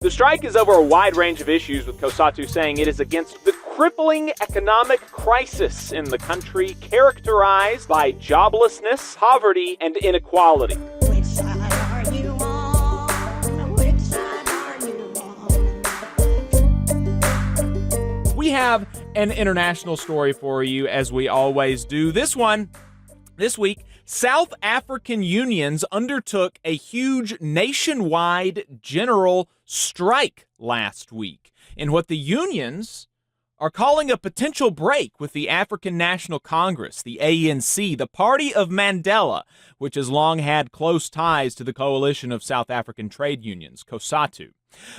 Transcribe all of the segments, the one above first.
The strike is over a wide range of issues, with COSATU saying it is against the crippling economic crisis in the country, characterized by joblessness, poverty, and inequality. Which side are you on? Which side are you on? We have an international story for you, as we always do. This week, South African unions undertook a huge nationwide general strike last week in what the unions are calling a potential break with the African National Congress, the ANC, the Party of Mandela, which has long had close ties to the coalition of South African trade unions, COSATU.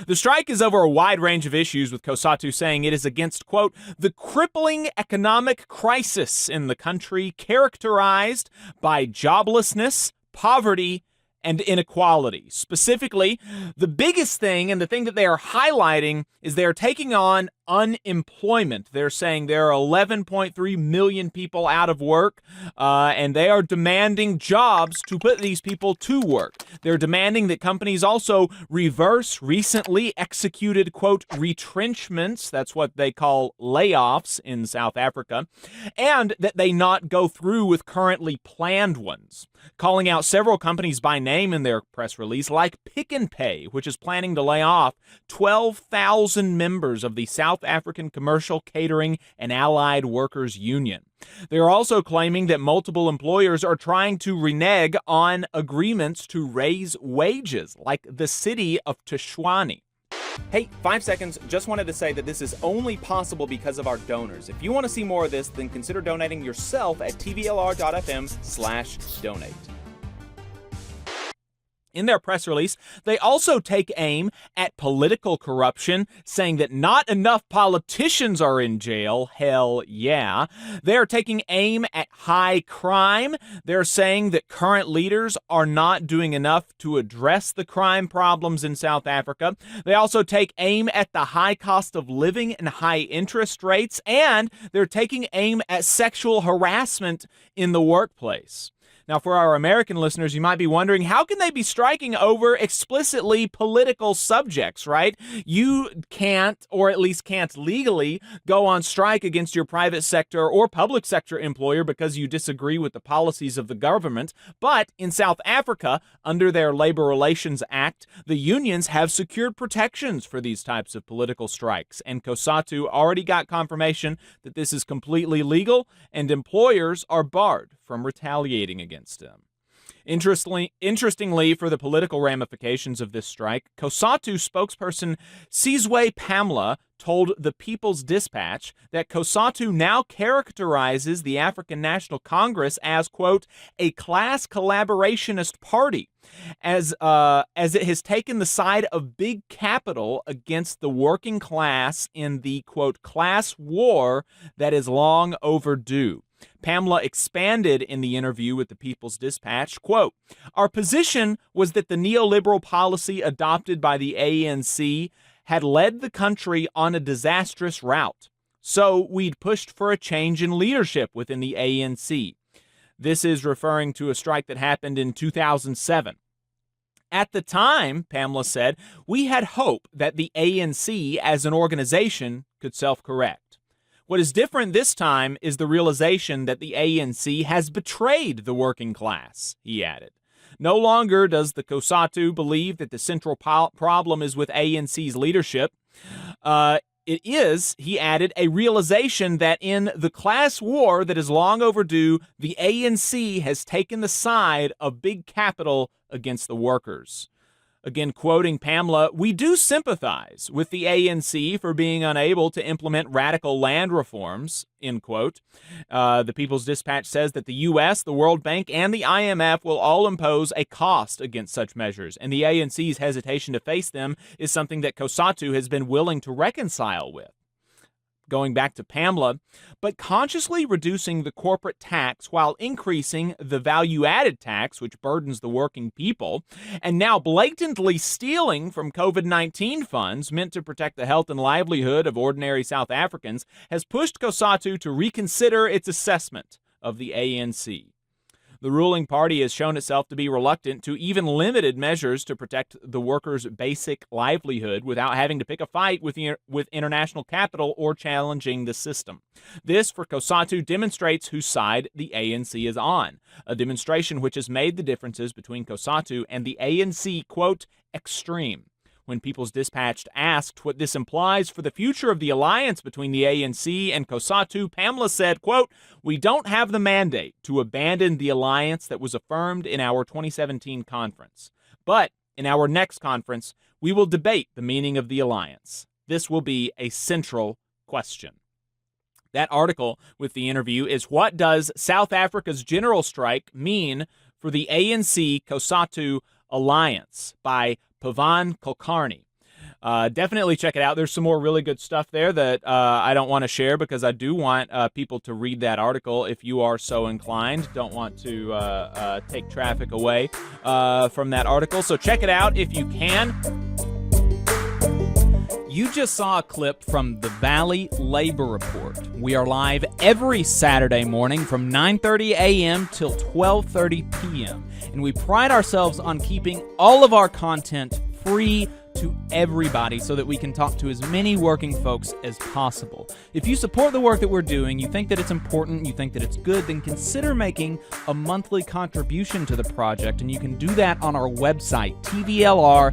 The strike is over a wide range of issues, with COSATU saying it is against, quote, the crippling economic crisis in the country, characterized by joblessness, poverty, and inequality. Specifically, the biggest thing and the thing that they are highlighting is they are taking on unemployment. They're saying there are 11.3 million people out of work, and they are demanding jobs to put these people to work. They're demanding that companies also reverse recently executed, quote, retrenchments, that's what they call layoffs in South Africa, and that they not go through with currently planned ones. Calling out several companies by name in their press release, like Pick n Pay, which is planning to lay off 12,000 members of the South African Commercial Catering and Allied Workers Union. They are also claiming that multiple employers are trying to renege on agreements to raise wages, like the city of Tshwane. Hey, 5 seconds. Just wanted to say that this is only possible because of our donors. If you want to see more of this, then consider donating yourself at tvlr.fm/donate. In their press release, they also take aim at political corruption, saying that not enough politicians are in jail. Hell yeah. They're taking aim at high crime. They're saying that current leaders are not doing enough to address the crime problems in South Africa. They also take aim at the high cost of living and high interest rates, and they're taking aim at sexual harassment in the workplace. Now, for our American listeners, you might be wondering, how can they be striking over explicitly political subjects, right? You can't, or at least can't legally, go on strike against your private sector or public sector employer because you disagree with the policies of the government. But in South Africa, under their Labor Relations Act, the unions have secured protections for these types of political strikes. And COSATU already got confirmation that this is completely legal, and employers are barred from retaliating against them. Interestingly, for the political ramifications of this strike, COSATU spokesperson Sizwe Pamela told the People's Dispatch that COSATU now characterizes the African National Congress as, quote, a class collaborationist party, as it has taken the side of big capital against the working class in the, quote, class war that is long overdue. Pamela expanded in the interview with the People's Dispatch, quote, our position was that the neoliberal policy adopted by the ANC had led the country on a disastrous route. So we'd pushed for a change in leadership within the ANC. This is referring to a strike that happened in 2007. At the time, Pamela said, we had hope that the ANC as an organization could self-correct. What is different this time is the realization that the ANC has betrayed the working class, he added. No longer does the COSATU believe that the central problem is with ANC's leadership. It is, he added, a realization that in the class war that is long overdue, the ANC has taken the side of big capital against the workers. Again, quoting Pamela, we do sympathize with the ANC for being unable to implement radical land reforms, end quote. The People's Dispatch says that the U.S., the World Bank, and the IMF will all impose a cost against such measures, and the ANC's hesitation to face them is something that COSATU has been willing to reconcile with. Going back to Pamela, but consciously reducing the corporate tax while increasing the value-added tax, which burdens the working people, and now blatantly stealing from COVID-19 funds meant to protect the health and livelihood of ordinary South Africans, has pushed COSATU to reconsider its assessment of the ANC. The ruling party has shown itself to be reluctant to even limited measures to protect the workers' basic livelihood without having to pick a fight with international capital or challenging the system. This, for COSATU, demonstrates whose side the ANC is on, a demonstration which has made the differences between COSATU and the ANC, quote, extreme. When People's Dispatch asked what this implies for the future of the alliance between the ANC and COSATU, Pamela said, quote, "We don't have the mandate to abandon the alliance that was affirmed in our 2017 conference. But in our next conference, we will debate the meaning of the alliance. This will be a central question." That article with the interview is "What Does South Africa's General Strike Mean for the ANC-COSATU Alliance?" by Pavan Kulkarni. Definitely check it out. There's some more really good stuff there that I don't want to share because I do want people to read that article if you are so inclined. Don't want to take traffic away from that article. So check it out if you can. You just saw a clip from the Valley Labor Report. We are live every Saturday morning from 9:30 a.m. till 12:30 p.m. And we pride ourselves on keeping all of our content free to everybody so that we can talk to as many working folks as possible. If you support the work that we're doing, you think that it's important, you think that it's good, then consider making a monthly contribution to the project. And you can do that on our website, tvlr.fm.